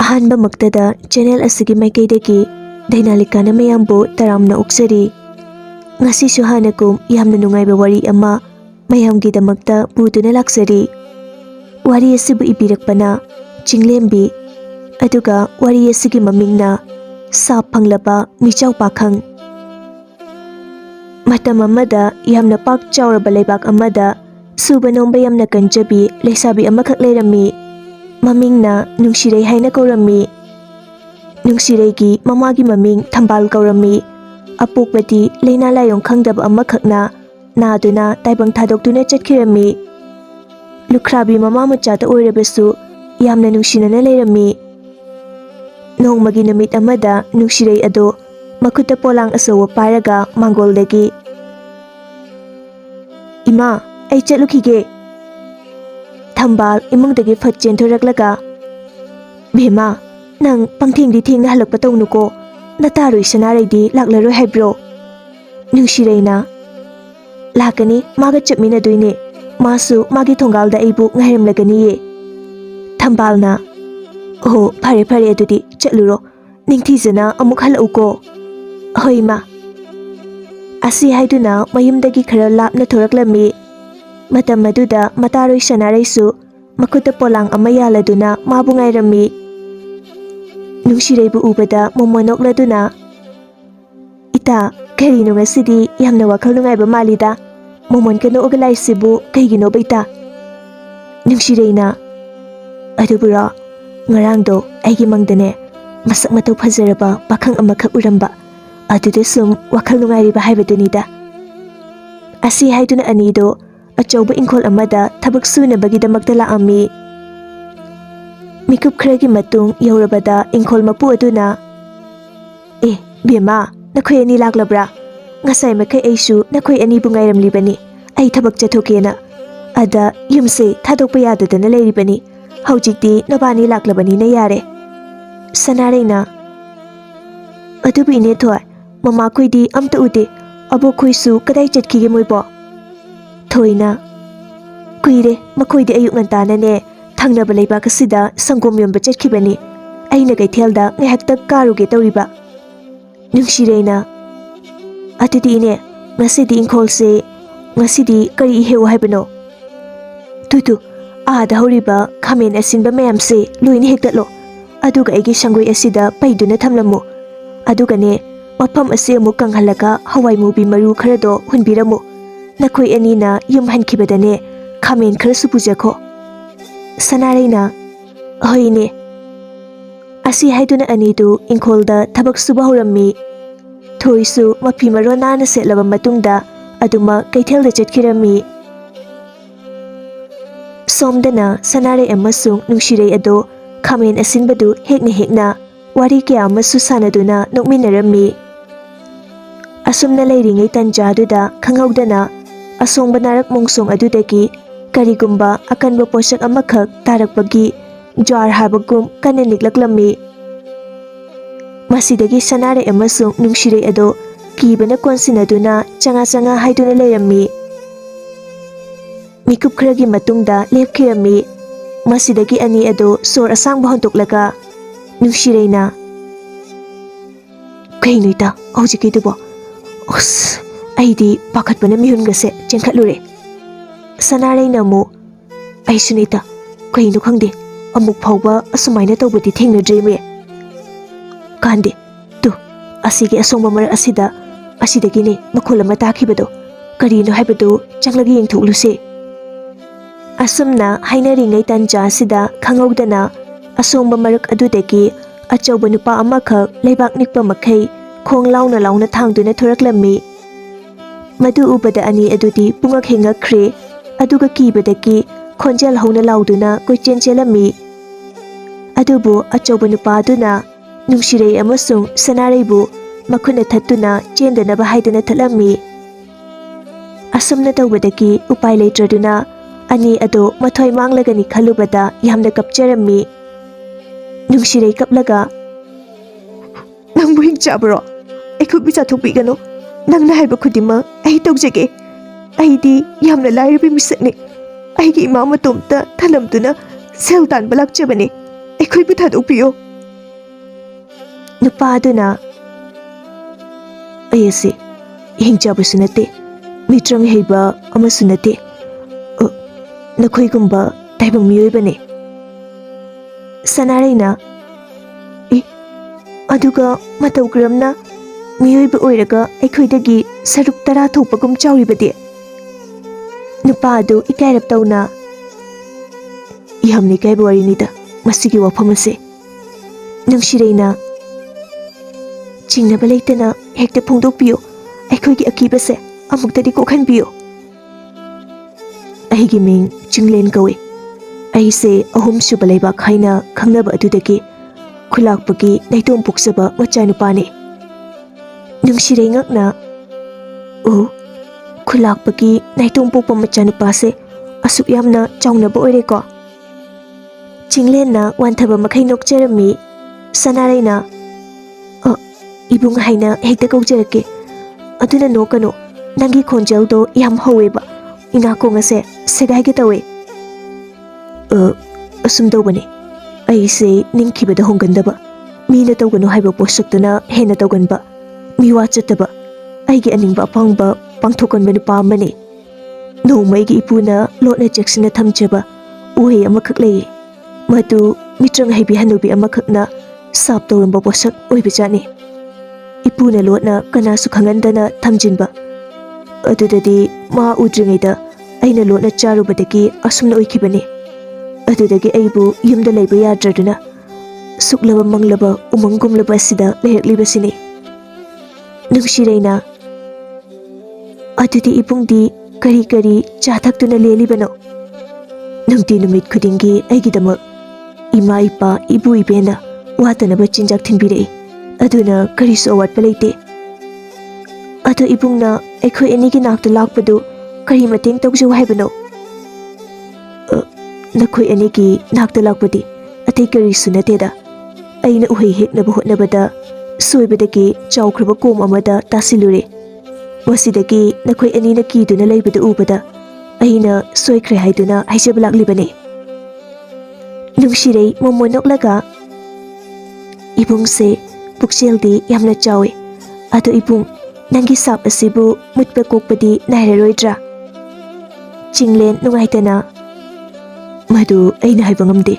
ꯑꯍꯥꯟꯕꯃꯛꯇꯗ channel ꯑꯁꯤꯒꯤ ꯃꯥꯏꯀꯩꯗꯒꯤ ꯗꯥꯏꯅꯥꯂꯤꯀꯥꯅ ꯃꯌꯥꯝꯕꯨ ꯇꯔꯥꯝꯅ ꯑꯣꯛꯆꯔꯤ꯫ ꯉꯁꯤꯁꯨ ꯍꯥꯟꯅꯒꯨꯝ ꯌꯥꯝꯅ ꯅꯨꯡꯉꯥꯏꯕ ꯋꯥꯔꯤ ꯑꯃ ꯃꯌꯥꯝꯒꯤꯗꯃꯛꯇ ꯄꯨꯗꯨꯅ ꯂꯥꯛꯆꯔꯤ꯫ ꯋꯥꯔꯤ ꯑꯁꯤꯕꯨ ꯏꯕꯤꯔꯛꯄꯅ ꯆꯤꯡꯂꯦꯝꯕꯤ, ꯑꯗꯨꯒ ꯋꯥꯔꯤ ꯑꯁꯤꯒꯤ ꯃꯃꯤꯡꯅ ꯁꯥꯞ ꯐꯪꯂꯕ ꯃꯤꯆꯥꯎ ꯄꯥꯈꯪ꯫ ꯃꯇꯝ ꯑꯃꯗ ꯌꯥꯝꯅ ꯄꯥꯛ ꯆꯥꯎꯔꯕ ꯂꯩꯕꯥꯛ ꯑꯃꯗ ꯁꯨꯕ ꯅꯣꯝꯕ ꯌꯥꯝꯅ ꯀꯟꯖꯕꯤ ꯂꯩꯁꯥꯕꯤ ꯑꯃꯈꯛ ꯂꯩꯔꯝꯃꯤ꯫ ꯃꯃꯤꯡꯅ ꯅꯨꯡꯁꯤꯔꯩ ꯍꯥꯏꯅ ꯀꯧꯔꯝꯃꯤ꯫ ꯅꯨꯡꯁꯤꯔꯩꯒꯤ ꯃꯃꯥꯒꯤ ꯃꯃꯤꯡ ꯊꯝꯕꯥꯜ ꯀꯧꯔꯝꯃꯤ꯫ ꯑꯄꯣꯛꯄꯗꯤ ꯂꯩꯅꯥ ꯂꯥꯏꯑꯣꯡ ꯈꯪꯗꯕ ꯑꯃꯈꯛꯅ ꯅꯥꯗꯨꯅ ꯇꯥꯏꯕꯪ ꯊꯥꯗꯣꯛꯇꯨꯅ ꯆꯠꯈꯤꯔꯝꯃꯤ꯫ ꯂꯨꯈ꯭ꯔꯥꯕꯤ ꯃꯃꯥ ꯃꯆꯥꯗ ꯑꯣꯏꯔꯕꯁꯨ ꯌꯥꯝꯅ ꯅꯨꯡꯁꯤꯅꯅ ꯂꯩꯔꯝꯃꯤ꯫ ꯅꯣꯡꯃꯒꯤ ꯅꯨꯃꯤꯠ ꯑꯃꯗ ꯅꯨꯡꯁꯤꯔꯩ ꯑꯗꯣ ꯃꯈꯨꯠꯇ ꯄꯣꯂꯥꯡ ꯑꯆꯧꯕ ꯄꯥꯏꯔꯒ ꯃꯥꯡꯒꯣꯜꯗꯒꯤ "ꯏꯃꯥ, ꯑꯩ ꯆꯠꯂꯨꯈꯤꯒꯦ"꯫ ꯊꯝꯕꯥꯜ ꯏꯃꯨꯡꯗꯒꯤ ꯐꯠ ꯆꯦꯟꯊꯣꯔꯛꯂꯒ "ꯚꯦꯃꯥ, ꯅꯪ ꯄꯪꯊꯦꯡꯗꯤ ꯊꯦꯡꯅ ꯍꯜꯂꯛꯄ ꯇꯧꯅꯨꯀꯣ, ꯅꯇꯥꯔꯣꯏ ꯁꯅꯥꯔꯩꯗꯤ ꯂꯥꯛꯂꯔꯣꯏ ꯍꯥꯏꯕ꯭ꯔꯣ"꯫ ꯅꯨꯡꯁꯤꯔꯩꯅ "ꯂꯥꯛꯀꯅꯤ, ꯃꯥꯒ ꯆꯠꯃꯤꯟꯅꯗꯣꯏꯅꯦ, ꯃꯥꯁꯨ ꯃꯥꯒꯤ ꯊꯣꯡꯒꯥꯜꯗ ꯑꯩꯕꯨ ꯉꯥꯏꯔꯝꯂꯒꯅꯤꯌꯦ"꯫ ꯊꯝꯕꯥꯜꯅ "ꯑꯣ, ꯐꯔꯦ ꯐꯔꯦ, ꯑꯗꯨꯗꯤ ꯆꯠꯂꯨꯔꯣ, ꯅꯤꯡꯊꯤꯖꯅ ꯑꯃꯨꯛ ꯍꯜꯂꯛꯎꯀꯣ"꯫ "ꯍꯣꯏ ꯏꯃꯥ"꯫ ꯑꯁꯤ ꯍꯥꯏꯗꯨꯅ ꯃꯌꯨꯝꯗꯒꯤ ꯈꯔ ꯂꯥꯞꯅ ꯊꯣꯔꯛꯂꯝꯃꯤ꯫ ꯃꯇꯝ ꯑꯗꯨꯗ ꯃꯇꯥꯔꯣꯏ ꯁꯅꯥꯔꯩꯁꯨ ꯃꯈꯨꯠꯇ ꯄꯣꯂꯥꯡ ꯑꯃ ꯌꯥꯜꯂꯗꯨꯅ ꯃꯥꯕꯨ ꯉꯥꯏꯔꯝꯃꯤ꯫ ꯅꯨꯡꯁꯤꯔꯩꯕꯨ ꯎꯕꯗ ꯃꯣꯃꯣꯟ ꯅꯣꯛꯂꯗꯨꯅ "ꯏꯇꯥ, ꯀꯔꯤꯅꯣ ꯉꯁꯤꯗꯤ ꯌꯥꯝꯅ ꯋꯥꯈꯜ ꯅꯨꯡꯉꯥꯏꯕ ꯃꯥꯜꯂꯤꯗ, ꯃꯣꯃꯣꯟꯀ ꯅꯣꯛꯑꯒ ꯂꯥꯛꯏꯁꯤꯕꯨ ꯀꯩꯒꯤꯅꯣꯕ ꯏꯇꯥ"꯫ ꯅꯨꯡꯁꯤꯔꯩꯅ "ꯑꯗꯨꯕꯨꯔꯣ, ꯉꯔꯥꯡꯗꯣ ꯑꯩꯒꯤ ꯃꯪꯗꯅꯦ ꯃꯁꯛ ꯃꯇꯧ ꯐꯖꯔꯕ ꯄꯥꯈꯪ ꯑꯃꯈꯛ ꯎꯔꯝꯕ, ꯑꯗꯨꯗ ꯁꯨꯝ ꯋꯥꯈꯜ ꯅꯨꯡꯉꯥꯏꯔꯤꯕ ꯍꯥꯏꯕꯗꯨꯅꯤꯗ"꯫ ꯑꯁꯤ ꯍꯥꯏꯗꯨꯅ ꯑꯅꯤꯗꯣ ꯑꯆꯧꯕ ꯏꯪꯈꯣꯜ ꯑꯃꯗ ꯊꯕꯛ ꯁꯨꯅꯕꯒꯤꯗꯃꯛꯇ ꯂꯥꯛꯑꯝꯃꯤ꯫ ꯃꯤꯀꯨꯞ ꯈꯔꯒꯤ ꯃꯇꯨꯡ ꯌꯧꯔꯕꯗ ꯏꯪꯈꯣꯜ ꯃꯄꯨ ꯑꯗꯨꯅ "ꯑꯦ ꯕꯦꯃꯥ, ꯅꯈꯣꯏ ꯑꯅꯤ ꯂꯥꯛꯂꯕ꯭ꯔꯥ? ꯉꯁꯥꯏ ꯃꯈꯩ ꯑꯩꯁꯨ ꯅꯈꯣꯏ ꯑꯅꯤꯕꯨ ꯉꯥꯏꯔꯝꯂꯤꯕꯅꯤ, ꯑꯩ ꯊꯕꯛ ꯆꯠꯊꯣꯛꯀꯦꯅ, ꯑꯗ ꯌꯨꯝꯁꯦ ꯊꯥꯗꯣꯛꯄ ꯌꯥꯗꯗꯅ ꯂꯩꯔꯤꯕꯅꯤ, ꯍꯧꯖꯤꯛꯇꯤ ꯅꯕꯥꯅꯤ ꯂꯥꯛꯂꯕꯅꯤꯅ ꯌꯥꯔꯦ"꯫ ꯁꯅꯥꯔꯩꯅ "ꯑꯗꯨꯕꯨ ꯏꯅꯦꯊꯣꯏ, ꯃꯃꯥꯈꯣꯏꯗꯤ ꯑꯝꯇ ꯎꯗꯦ, ꯑꯕꯣꯛꯈꯣꯏꯁꯨ ꯀꯗꯥꯏ ꯆꯠꯈꯤꯒꯦ ꯃꯣꯏꯕꯣ"꯫ ꯊꯣꯏꯅ "ꯀꯨꯏꯔꯦ, ꯃꯈꯣꯏꯗꯤ ꯑꯌꯨꯛ ꯉꯟꯇꯥꯅꯅꯦ ꯊꯪꯅꯕ ꯂꯩꯕꯥꯛ ꯑꯁꯤꯗ ꯁꯪꯒꯣꯝ ꯌꯣꯟꯕ ꯆꯠꯈꯤꯕꯅꯤ, ꯑꯩꯅ ꯀꯩꯊꯦꯜꯗ ꯉꯥꯏꯍꯥꯛꯇ ꯀꯥꯔꯨꯒꯦ ꯇꯧꯔꯤꯕ"꯫ ꯅꯨꯡꯁꯤꯔꯩꯅ "ꯑꯗꯨꯗꯤ ꯏꯅꯦ, ꯉꯁꯤꯗꯤ ꯏꯪꯈꯣꯜꯁꯦ ꯉꯁꯤꯗꯤ ꯀꯔꯤ ꯏꯍꯦꯛꯎ ꯍꯥꯏꯕꯅꯣ"꯫ "ꯇꯨ ꯑꯥꯗ ꯍꯧꯔꯤꯕ ꯈꯥꯃꯦꯟ ꯑꯁꯤꯟꯕ ꯃꯌꯥꯝꯁꯦ ꯂꯣꯏꯅ ꯍꯦꯛꯇꯠꯂꯣ, ꯑꯗꯨꯒ ꯑꯩꯒꯤ ꯁꯪꯒꯣꯏ ꯑꯁꯤꯗ ꯄꯩꯗꯨꯅ ꯊꯝꯂꯝꯃꯨ, ꯑꯗꯨꯒꯅꯦ ꯃꯐꯝ ꯑꯁꯤ ꯑꯃꯨꯛ ꯀꯪꯍꯜꯂꯒ ꯍꯋꯥꯏ ꯃꯨꯕꯤ ꯃꯔꯨ ꯈꯔꯗꯣ ꯍꯨꯟꯕꯤꯔꯝꯃꯨ, ꯅꯈꯣꯏ ꯑꯅꯤꯅ ꯌꯨꯝ ꯍꯟꯈꯤꯕꯗꯅꯦ ꯈꯥꯃꯦꯟ ꯈꯔꯁꯨ ꯄꯨꯖꯈꯣ"꯫ ꯁꯅꯥꯔꯩꯅ "ꯍꯣꯏ ꯏꯅꯦ"꯫ ꯑꯁꯤ ꯍꯥꯏꯗꯨꯅ ꯑꯅꯤꯗꯨ ꯏꯪꯈꯣꯜꯗ ꯊꯕꯛ ꯁꯨꯕ ꯍꯧꯔꯝꯃꯤ꯫ ꯊꯣꯏꯁꯨ ꯃꯐꯤ ꯃꯔꯣꯟ ꯅꯥꯟꯅ ꯁꯦꯠꯂꯕ ꯃꯇꯨꯡꯗ ꯑꯗꯨꯃꯛ ꯀꯩꯊꯦꯜꯗ ꯆꯠꯈꯤꯔꯝꯃꯤ꯫ ꯁꯣꯝꯗꯅ ꯁꯅꯥꯔꯩ ꯑꯃꯁꯨꯡ ꯅꯨꯡꯁꯤꯔꯩ ꯑꯗꯣ ꯈꯥꯃꯦꯟ ꯑꯁꯤꯟꯕꯗꯨ ꯍꯦꯛꯅ ꯍꯦꯛꯅ ꯋꯥꯔꯤ ꯀꯌꯥ ꯑꯃꯁꯨ ꯁꯥꯟꯅꯗꯨꯅ ꯅꯣꯛꯃꯤꯟꯅꯔꯝꯃꯤ꯫ ꯑꯁꯨꯝꯅ ꯂꯩꯔꯤꯉꯩ ꯇꯟꯖꯥꯗꯨꯗ ꯈꯪꯍꯧꯗꯅ ꯑꯁꯣꯡꯕ ꯅꯥꯔꯛ ꯃꯣꯡꯁꯣꯡ ꯑꯗꯨꯗꯒꯤ ꯀꯔꯤꯒꯨꯝꯕ ꯑꯀꯟꯕ ꯄꯣꯠꯁꯛ ꯑꯃꯈꯛ ꯇꯥꯔꯛꯄꯒꯤ ꯖ꯭ꯋꯥꯔ ꯍꯥꯕꯒꯨꯝ ꯀꯟꯅ ꯅꯤꯛꯂꯛꯂꯝꯃꯤ꯫ ꯃꯁꯤꯗꯒꯤ ꯁꯅꯥꯔꯩ ꯑꯃꯁꯨꯡ ꯅꯨꯡꯁꯤꯔꯩ ꯑꯗꯣ ꯀꯤꯕꯅ ꯀꯣꯟꯁꯤꯟꯅꯗꯨꯅ ꯆꯉꯥ ꯆꯉꯥ ꯍꯥꯏꯗꯨꯅ ꯂꯩꯔꯝꯃꯤ꯫ ꯃꯤꯀꯨꯞ ꯈꯔꯒꯤ ꯃꯇꯨꯡꯗ ꯂꯦꯞꯈꯤꯔꯝꯃꯤ꯫ ꯃꯁꯤꯗꯒꯤ ꯑꯅꯤ ꯑꯗꯣ ꯁꯣꯔ ꯑꯁꯥꯡꯕ ꯍꯣꯟꯇꯣꯛꯂꯒ ꯅꯨꯡꯁꯤꯔꯩꯅ "ꯀꯩꯅꯣ ꯏꯇꯥ, ꯍꯧꯖꯤꯛꯀꯤꯗꯨꯕꯣ? ꯑꯁ, ꯑꯩꯗꯤ ꯄꯥꯈꯠꯄꯅ ꯃꯤꯍꯨꯟꯒꯁꯦ ꯆꯦꯟꯈꯠꯂꯨꯔꯦ"꯫ ꯁꯅꯥꯔꯩꯅ ꯑꯃꯨꯛ "ꯑꯩꯁꯨꯅꯦ ꯏꯇꯥ, ꯀꯩꯅꯣ ꯈꯪꯗꯦ, ꯑꯃꯨꯛ ꯐꯥꯎꯕ ꯑꯁꯨꯃꯥꯏꯅ ꯇꯧꯕꯗꯤ ꯊꯦꯡꯅꯗ꯭ꯔꯤꯃꯦ"꯫ "ꯀꯥꯟꯗꯦ, ꯇꯨ ꯑꯁꯤꯒꯤ ꯑꯁꯣꯡꯕ ꯃꯔꯛ ꯑꯁꯤꯗ ꯑꯁꯤꯗꯒꯤꯅꯦ ꯃꯈꯣꯜ ꯑꯃ ꯇꯥꯈꯤꯕꯗꯣ, ꯀꯔꯤꯅꯣ ꯍꯥꯏꯕꯗꯨ ꯆꯪꯂꯒ ꯌꯦꯡꯊꯣꯛꯂꯨꯁꯦ"꯫ ꯑꯁꯨꯝꯅ ꯍꯥꯏꯅꯔꯤꯉꯩ ꯇꯥꯟꯖꯥ ꯑꯁꯤꯗ ꯈꯪꯍꯧꯗꯅ ꯑꯁꯣꯡꯕ ꯃꯔꯛ ꯑꯗꯨꯗꯒꯤ ꯑꯆꯧꯕ ꯅꯨꯄꯥ ꯑꯃꯈꯛ ꯂꯩꯕꯥꯛ ꯅꯤꯛꯄ ꯃꯈꯩ ꯈꯣꯡ ꯂꯥꯎꯅ ꯂꯥꯎꯅ ꯊꯥꯡꯗꯨꯅ ꯊꯣꯔꯛꯂꯝꯃꯤ꯫ ꯃꯗꯨ ꯎꯕꯗ ꯑꯅꯤ ꯑꯗꯨꯗꯤ ꯄꯨꯡꯉꯛ ꯍꯦꯛ ꯉꯛꯈ꯭ꯔꯦ, ꯑꯗꯨꯒ ꯀꯤꯕꯗꯒꯤ ꯈꯣꯟꯖꯦꯜ ꯍꯧꯅ ꯂꯥꯎꯗꯨꯅ ꯀꯣꯏꯆꯦꯟ ꯆꯦꯜꯂꯝꯃꯤ꯫ ꯑꯗꯨꯕꯨ ꯑꯆꯧꯕ ꯅꯨꯄꯥ ꯑꯗꯨꯅ ꯅꯨꯡꯁꯤꯔꯩ ꯑꯃꯁꯨꯡ ꯁꯅꯥꯔꯩꯕꯨ ꯃꯈꯨꯠꯅ ꯊꯠꯇꯨꯅ ꯆꯦꯟꯗꯅꯕ ꯍꯥꯏꯗꯨꯅ ꯊꯠꯂꯝꯃꯤ꯫ ꯑꯁꯨꯝꯅ ꯇꯧꯕꯗꯒꯤ ꯎꯄꯥꯏ ꯂꯩꯇ꯭ꯔꯗꯨꯅ ꯑꯅꯤ ꯑꯗꯣ ꯃꯊ꯭ꯋꯥꯏ ꯃꯥꯡꯂꯒꯅꯤ ꯈꯜꯂꯨꯕꯗ ꯌꯥꯝꯅ ꯀꯞꯆꯔꯝꯃꯤ꯫ ꯅꯨꯡꯁꯤꯔꯩ ꯀꯞꯂꯒ "ꯅꯪꯕꯨ ꯍꯤꯡꯆꯥꯕꯔꯣ? ꯑꯩꯈꯣꯏꯕꯨ ꯆꯥꯊꯣꯛꯄꯤꯒꯅꯨ, ꯅꯪꯅ ꯍꯥꯏꯕ ꯈꯨꯗꯤꯡꯃꯛ ꯑꯩ ꯇꯧꯖꯒꯦ, ꯑꯩꯗꯤ ꯌꯥꯝꯅ ꯂꯥꯏꯔꯕ ꯃꯤꯁꯛꯅꯤ, ꯑꯩꯒꯤ ꯏꯃꯥ ꯃꯇꯣꯝꯇ ꯊꯅꯝꯗꯨꯅ ꯁꯦꯜ ꯇꯥꯟꯕ ꯂꯥꯛꯆꯕꯅꯤ, ꯑꯩꯈꯣꯏꯕꯨ ꯊꯥꯗꯣꯛꯄꯤꯌꯣ"꯫ नुपा अदुना अयसे हिंचाबसु नते मित्रंग हेबा अमसु नते नखोइगुम्बा ताइबंग मियोइबने सनारेना ए अदुगा मतौ क्रमना मियोइबा ओइरगा अखोइदगी सरुक तरा थोपगुम चाउरिबदे नुपा अदु इकाइरप तौना यहमनि काइब वारिनिदा मसिगी वफम असे नंशिरेना चिंगनबा लेतना हेक्ता फोंदोकपियो अखोइगी अकीबसे अमुक्तदी कोखनपियो अहिगी मिंग चिंगलेन कवे अहिसे अहुम सुबा लेबा खाइना खंगनबा अदुदगी खुलाकपगी नैतोम पुक्सबा मचा नुपाने नंशिरे ngakna ओ खुलाकपगी नैतोम पोकपा मचा नुपासे असुक यामना चाउनबा ओइरेको चिंगलेना वानथबा मखै नोकचरमी सनारेना इबुंग हाइना हेक्ता कौजरके अदुना नोकनो नंगी खोंजेलदो याम हौवेबा इनाकोंगसे सेगाइगे तवे असुम तौबने अइसे निंखिबदा होंगंदबा मीना तौगनो हाइबा पोसक्तुना हेना तौगनबा मिवा चतबा अइगे अनिंगबा पांगबा पांथोकनबा नुपा अमने नोमैगी इपुना लोटना जेक्सना थमजबा उहे अमखक लेये मदु मित्रंग हाइबी हनुबी अमखकना साप तौरंबा पोसक ओइबजाने इपुना लोटना कनासु खंगंदना थमजिनबा अदुददी मा उद्रिङैदा अइना लोटना चारुबदगी असुमना ओइखिबने अदुदगी अइबु युमदा लैबा याद्रदुना सुक्लबा मंगलबा उमंगुमलबा सिदा लेरक्लिबसिने नुंशिरेना अदुदी इबुंगदी करी करी चाथक्तुना लेलिबनो नुंगती नुमित खुदिंगी अइगिदमक इमा इपा इबु इबेना वातनबा चिंजाक थिनबिरे अदुना करिसु अवाटपा लेते अदु इबुंगना अखोइ अनिगी नाक्ता लाक्पदु करी मतेंग तौजौ हाइबनो नखोइ अनिगी नाक्ता लाक्पदि अतै करिसु नतेदा अइना उहै हेक्नबा होटनबदा सोइबदगी चाउख्रबा कोम अमदा तासिलुरे मसिदगी नखोइ अनिना कीदुना लैबदा उबदा अइना सोइख्रे हाइदुना हाइजबा लाक्लिबने नुंशिरै मोमो नोक्लगा इबुंगसे पुक्सेलदी यामना चावे अदु इबुंग नंगी shop असिबु मुतपा कोकपदी नाइररोइद्रा Chinglen नुंगाइतना मदु अइना हाइबा ngamde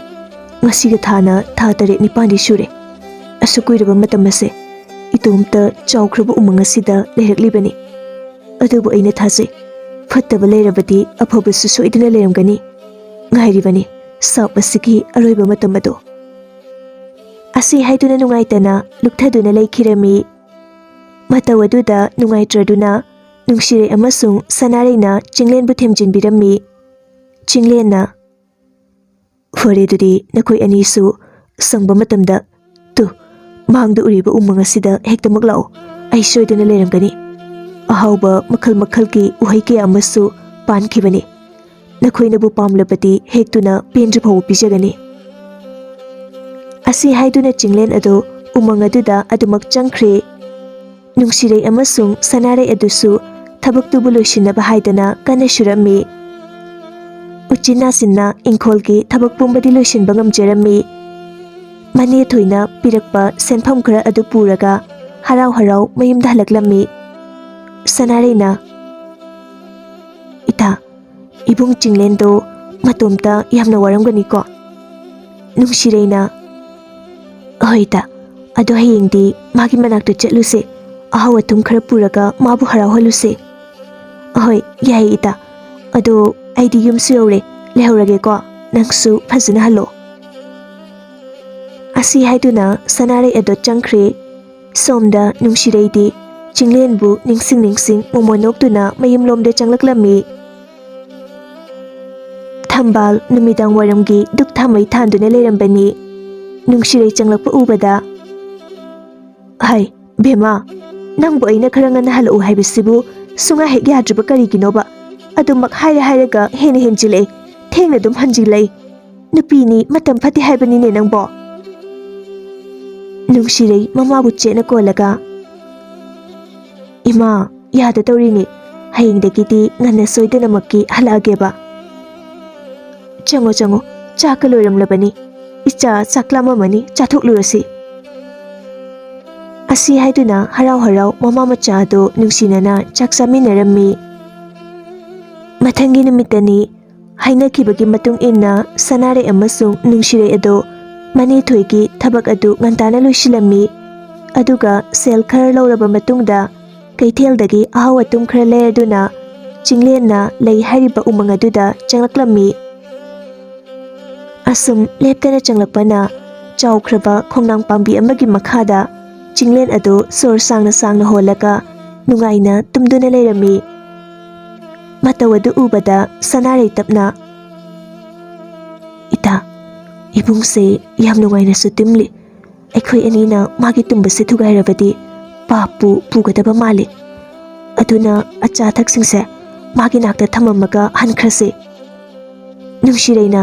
ngasiga thana tha tare nipandi sure asukuiraba matam ase itomta chawkhraba umang asida leiraklibani adubu aina thase fattaba leirabadi aphabasu soidina leiramgani ngairibani sap asigi aroiba matam ado asi haiduna nungaitana lukthaduna leikhirami matawaduda nungaitraduna nungsire amasung sanareina chinglenbu themjinbirami chinglena फरेदुदी नखोइ अनीसु संगबा मतमदा तु मांगदा उरिबा उमंग असिदा हेक्तमक लाओ आई सोइदना लेरमगनी अहाउबा मखल मखल की उहै के अमसु पानखिबनी नखोइनबु पामलबदी हेक्तुना पेंद्र भौ पिजगनी असि हाइदुना चिंगलेन अदो उमंग अदुदा अदुमक चंख्रे नुंसिरे अमसुंग सनारे अदुसु थबक्तुबु लोइसिनबा हाइदना कने शुरमी उचिना सिन्ना इंखोल की थबक पुंबदी लोइसिनबा ngamjerami मने थोइना पिरकपा सेनफम खरा अदु पुरगा हराव हराव मयुमदा हलकलमी सनारेना इता इबुंग चिंगलेंदो मतोमता यामना वारमगनिको नुंसिरेना होइता अदो हयेंगदी मागी मनाक्ता चलुसे अहाव अथुम खरा पुरगा माबु हराव हलुसे होय याय इता अदो आइदी युमसु यौरे लेहौरगेको नंगसु फजना हलो असि हाइदुना सनारे अदो चंख्रे सोमदा नुंसिरेदी चिंगलेनबु निंगसिंग निंगसिंग मोमोनोक्तुना मयुमलोमदे चंगलक्लमी थंबाल नुमिदांग वारमगी दुक्थामै थांदुना लेरंबनी नुंसिरे चंगलक्पा उबदा हाय बेमा नंगबु अइना खरा ngana हलो हाइबसिबु सुंगा हेक याद्रबा करिगिनोबा अदुमक हाइरे हाइरेगा हेन हेनजिले थेंगना दुम हंजिलै नुपीनी मतम फति हाइबनिने नंगबो नुंसिरे ममाबु चेना कोलगा इमा यादा तौरिनी हयेंगदगिदी ngana सोइदनमक्की हलागेबा चंगो चंगो चाका लोइरमलबनी इचा चाकलाममनी चाथोकलुरसी ꯑꯁꯤ ꯍꯥꯏꯗꯨꯅ ꯍꯔꯥꯎ ꯍꯔꯥꯎ ꯃꯃꯥ ꯃꯆꯥ ꯑꯗꯨ ꯅꯨꯡꯁꯤꯅꯅ ꯆꯥꯛ ꯆꯥꯃꯤꯟꯅꯔꯝꯃꯤ꯫ ꯃꯊꯪꯒꯤ ꯅꯨꯃꯤꯠꯇꯅꯤ ꯍꯥꯏꯅꯈꯤꯕꯒꯤ ꯃꯇꯨꯡ ꯏꯟꯅ ꯁꯅꯥꯔꯩ ꯑꯃꯁꯨꯡ ꯅꯨꯡꯁꯤꯔꯩ ꯑꯗꯨ ꯃꯅꯦꯊꯣꯏꯒꯤ ꯊꯕꯛ ꯑꯗꯨ ꯉꯟꯇꯥꯅ ꯂꯣꯏꯁꯤꯜꯂꯝꯃꯤ꯫ ꯑꯗꯨꯒ ꯁꯦꯜ ꯈꯔ ꯂꯧꯔꯕ ꯃꯇꯨꯡꯗ ꯀꯩꯊꯦꯜꯗꯒꯤ ꯑꯍꯥꯎ ꯑꯊꯨꯝ ꯈꯔ ꯂꯩꯔꯗꯨꯅ ꯆꯤꯡꯂꯦꯟꯅ ꯂꯩ ꯍꯥꯏꯔꯤꯕ ꯎꯃꯪ ꯑꯗꯨꯗ ꯆꯪꯂꯛꯂꯝꯃꯤ꯫ ꯑꯁꯨꯝ ꯂꯦꯞꯇꯅ ꯆꯪꯂꯛꯄꯅ ꯆꯥꯎꯈ꯭ꯔꯕ ꯈꯣꯡꯅꯥꯡ ꯄꯥꯝꯕꯤ ꯑꯃꯒꯤ ꯃꯈꯥꯗ ꯆꯤꯡꯂꯦꯟ ꯑꯗꯨ ꯁꯣꯔ ꯁꯥꯡꯅ ꯁꯥꯡꯅ ꯍꯣꯜꯂꯒ ꯅꯨꯡꯉꯥꯏꯅ ꯇꯨꯝꯗꯨꯅ ꯂꯩꯔꯝꯃꯤ꯫ ꯃꯇꯧ ꯑꯗꯨ ꯎꯕꯗ ꯁꯅꯥꯔꯩ ꯇꯞꯅ "ꯏꯇꯥ, ꯏꯕꯨꯡꯁꯦ ꯌꯥꯝ ꯅꯨꯡꯉꯥꯏꯅꯁꯨ ꯇꯨꯝꯂꯤ꯫ ꯑꯩꯈꯣꯏ ꯑꯅꯤꯅ ꯃꯥꯒꯤ ꯇꯨꯝꯕꯁꯦ ꯊꯨꯒꯥꯏꯔꯕꯗꯤ ꯄꯥꯞꯄꯨ ꯄꯨꯒꯗꯕ ꯃꯥꯜꯂꯤ꯫ ꯑꯗꯨꯅ ꯑꯆꯥ ꯑꯊꯛꯁꯤꯡꯁꯦ ꯃꯥꯒꯤ ꯅꯥꯛꯇ ꯊꯝꯃꯝꯃꯒ ꯍꯟꯈ꯭ꯔꯁꯤ." ꯅꯨꯡꯁꯤꯔꯩꯅ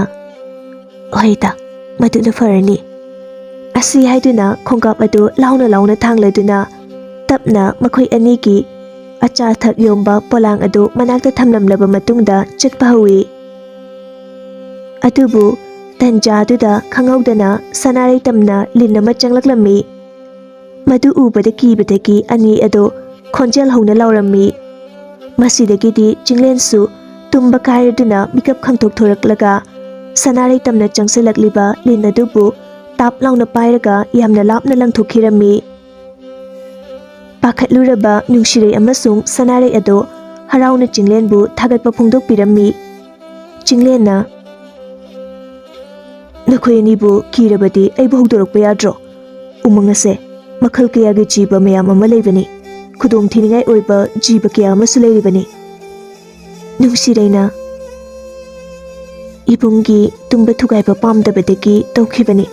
"ꯍꯣꯏ ꯏꯇꯥ, ꯃꯗꯨꯅ ꯐꯔꯅꯤ." ꯑꯁꯤ ꯍꯥꯏꯗꯨꯅ ꯈꯣꯡꯀꯥꯞ ꯑꯗꯨ ꯂꯥꯎꯅ ꯂꯥꯎꯅ ꯊꯥꯡꯂꯗꯨꯅ ꯇꯞꯅ ꯃꯈꯣꯏ ꯑꯅꯤꯒꯤ ꯑꯆꯥ ꯑꯊꯛ ꯌꯣꯟꯕ ꯄꯣꯂꯥꯡ ꯑꯗꯨ ꯃꯅꯥꯛꯇ ꯊꯝꯂꯝꯂꯕ ꯃꯇꯨꯡꯗ ꯆꯠꯄ ꯍꯧꯏ꯫ ꯑꯗꯨꯕꯨ ꯇꯟꯖꯥꯗꯨꯗ ꯈꯪꯍꯧꯗꯅ ꯁꯅꯥꯔꯩ ꯇꯝꯅ ꯂꯤꯟ ꯑꯃ ꯆꯪꯂꯛꯂꯝꯃꯤ꯫ ꯃꯗꯨ ꯎꯕꯗ ꯀꯤꯕꯗꯒꯤ ꯑꯅꯤ ꯑꯗꯨ ꯈꯣꯟꯖꯦꯜ ꯍꯧꯅ ꯂꯥꯎꯔꯝꯃꯤ꯫ ꯃꯁꯤꯗꯒꯤꯗꯤ ꯆꯤꯡꯂꯦꯟꯁꯨ ꯇꯨꯝꯕ ꯀꯥꯏꯔꯗꯨꯅ ꯃꯤꯀꯞ ꯈꯪꯇꯣꯛꯊꯣꯔꯛꯂꯒ ꯁꯅꯥꯔꯩ ꯇꯝꯅ ꯆꯪꯁꯤꯜꯂꯛꯂꯤꯕ ꯂꯤꯟ ꯑꯗꯨꯕꯨ ꯇꯥꯞ ꯂꯥꯎꯅ ꯄꯥꯏꯔꯒ ꯌꯥꯝꯅ ꯂꯥꯞꯅ ꯂꯪꯊꯣꯛꯈꯤꯔꯝꯃꯤ꯫ ꯄꯥꯈꯠꯂꯨꯔꯕ ꯅꯨꯡꯁꯤꯔꯩ ꯑꯃꯁꯨꯡ ꯁꯅꯥꯔꯩ ꯑꯗꯨ ꯍꯔꯥꯎꯅ ꯆꯤꯡꯂꯦꯟꯕꯨ ꯊꯥꯒꯠꯄ ꯐꯣꯡꯗꯣꯛꯄꯤꯔꯝꯃꯤ꯫ ꯆꯤꯡꯂꯦꯟꯅ "ꯅꯈꯣꯏ ꯑꯅꯤꯕꯨ ꯀꯤꯔꯕꯗꯤ ꯑꯩꯕꯨ ꯍꯧꯗꯣꯔꯛꯄ ꯌꯥꯗ꯭ꯔꯣ? ꯎꯃꯪ ꯑꯁꯦ ꯃꯈꯜ ꯀꯌꯥꯒꯤ ꯖꯤꯕ ꯃꯌꯥꯝ ꯑꯃ ꯂꯩꯕꯅꯤ꯫ ꯈꯨꯗꯣꯡꯊꯤꯅꯤꯡꯉꯥꯏ ꯑꯣꯏꯕ ꯖꯤꯕ ꯀꯌꯥ ꯑꯃꯁꯨ ꯂꯩꯔꯤꯕꯅꯤ." ꯅꯨꯡꯁꯤꯔꯩꯅ "ꯏꯕꯨꯡꯒꯤ ꯇꯨꯝꯕ ꯊꯨꯒꯥꯏꯕ ꯄꯥꯝꯗꯕꯗꯒꯤ ꯇꯧꯈꯤꯕꯅꯤ꯫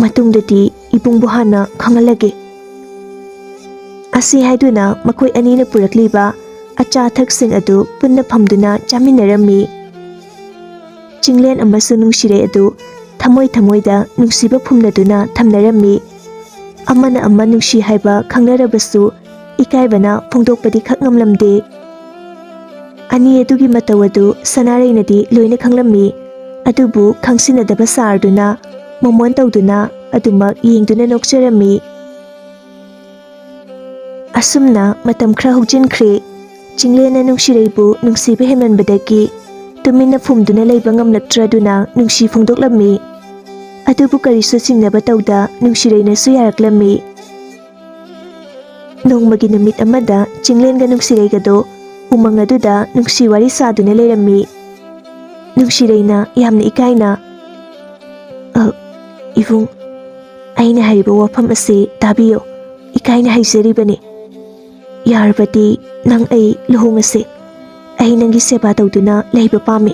ꯃꯇꯨꯡꯗꯗꯤ ꯏꯕꯨꯡꯕꯨ ꯍꯥꯟꯅ ꯈꯪꯍꯜꯂꯒꯦ." ꯑꯁꯤ ꯍꯥꯏꯗꯨꯅ ꯃꯈꯣꯏ ꯑꯅꯤꯅ ꯄꯨꯔꯛꯂꯤꯕ ꯑꯆꯥ ꯑꯊꯛꯁꯤꯡ ꯑꯗꯨ ꯄꯨꯟꯅ ꯐꯝꯗꯨꯅ ꯆꯥꯃꯤꯟꯅꯔꯝꯃꯤ꯫ ꯆꯤꯡꯂꯦꯟ ꯑꯃꯁꯨꯡ ꯅꯨꯡꯁꯤꯔꯩ ꯑꯗꯨ ꯊꯃꯣꯏ ꯊꯃꯣꯏꯗ ꯅꯨꯡꯁꯤꯕ ꯐꯨꯝꯅꯗꯨꯅ ꯊꯝꯅꯔꯝꯃꯤ꯫ ꯑꯃꯅ ꯑꯃ ꯅꯨꯡꯁꯤ ꯍꯥꯏꯕ ꯈꯪꯅꯔꯕꯁꯨ ꯏꯀꯥꯏꯕꯅ ꯐꯣꯡꯗꯣꯛꯄꯗꯤ ꯈꯛ ꯉꯝꯂꯝꯗꯦ꯫ ꯑꯅꯤ ꯑꯗꯨꯒꯤ ꯃꯇꯧ ꯑꯗꯨ ꯁꯅꯥꯔꯩꯅꯗꯤ ꯂꯣꯏꯅ ꯈꯪꯂꯝꯃꯤ꯫ ꯑꯗꯨꯕꯨ ꯈꯪꯁꯤꯟꯅꯗꯕ ꯁꯥꯔꯗꯨꯅ ꯃꯣꯃꯣꯟ ꯇꯧꯗꯨꯅ ꯑꯗꯨꯃꯛ ꯌꯦꯡꯗꯨꯅ ꯅꯣꯛꯆꯔꯝꯃꯤ꯫ ꯑꯁꯨꯝꯅ ꯃꯇꯝ ꯈꯔ ꯍꯧꯖꯤꯟꯈ꯭ꯔꯦ꯫ ꯆꯤꯡꯂꯦꯟꯅ ꯅꯨꯡꯁꯤꯔꯩꯕꯨ ꯅꯨꯡꯁꯤꯕ ꯍꯦꯟꯃꯟꯕꯗꯒꯤ ꯇꯨꯃꯤꯟꯅ ꯐꯨꯝꯗꯨꯅ ꯂꯩꯕ ꯉꯝꯂꯛꯇ꯭ꯔꯗꯨꯅ ꯅꯨꯡꯁꯤ ꯐꯣꯡꯗꯣꯛꯂꯝꯃꯤ꯫ ꯑꯗꯨꯕꯨ ꯀꯔꯤꯁꯨ ꯆꯤꯡꯅꯕ ꯇꯧꯗ ꯅꯨꯡꯁꯤꯔꯩꯅꯁꯨ ꯌꯥꯔꯛꯂꯝꯃꯤ꯫ ꯅꯣꯡꯃꯒꯤ ꯅꯨꯃꯤꯠ ꯑꯃꯗ ꯆꯤꯡꯂꯦꯟꯒ ꯅꯨꯡꯁꯤꯔꯩꯒꯗꯣ ꯎꯃꯪ ꯑꯗꯨꯗ ꯅꯨꯡꯁꯤ ꯋꯥꯔꯤ ꯁꯥꯗꯨꯅ ꯂꯩꯔꯝꯃꯤ꯫ ꯅꯨꯡꯁꯤꯔꯩꯅ ꯌꯥꯝꯅ ꯏꯀꯥꯏꯅ "ꯏꯕꯨꯡ, ꯑꯩꯅ ꯍꯥꯏꯔꯤꯕ ꯋꯥꯐꯝ ꯑꯁꯤ ꯇꯥꯕꯤꯌꯨ꯫ ꯏꯀꯥꯏꯅ ꯍꯥꯏꯖꯔꯤꯕꯅꯤ꯫ ꯌꯥꯔꯕꯗꯤ ꯅꯪ ꯑꯩ ꯂꯨꯍꯣꯡꯉꯁꯤ꯫ ꯑꯩ ꯅꯪꯒꯤ ꯁꯦꯕꯥ ꯇꯧꯗꯨꯅ ꯂꯩꯕ ꯄꯥꯝꯃꯤ."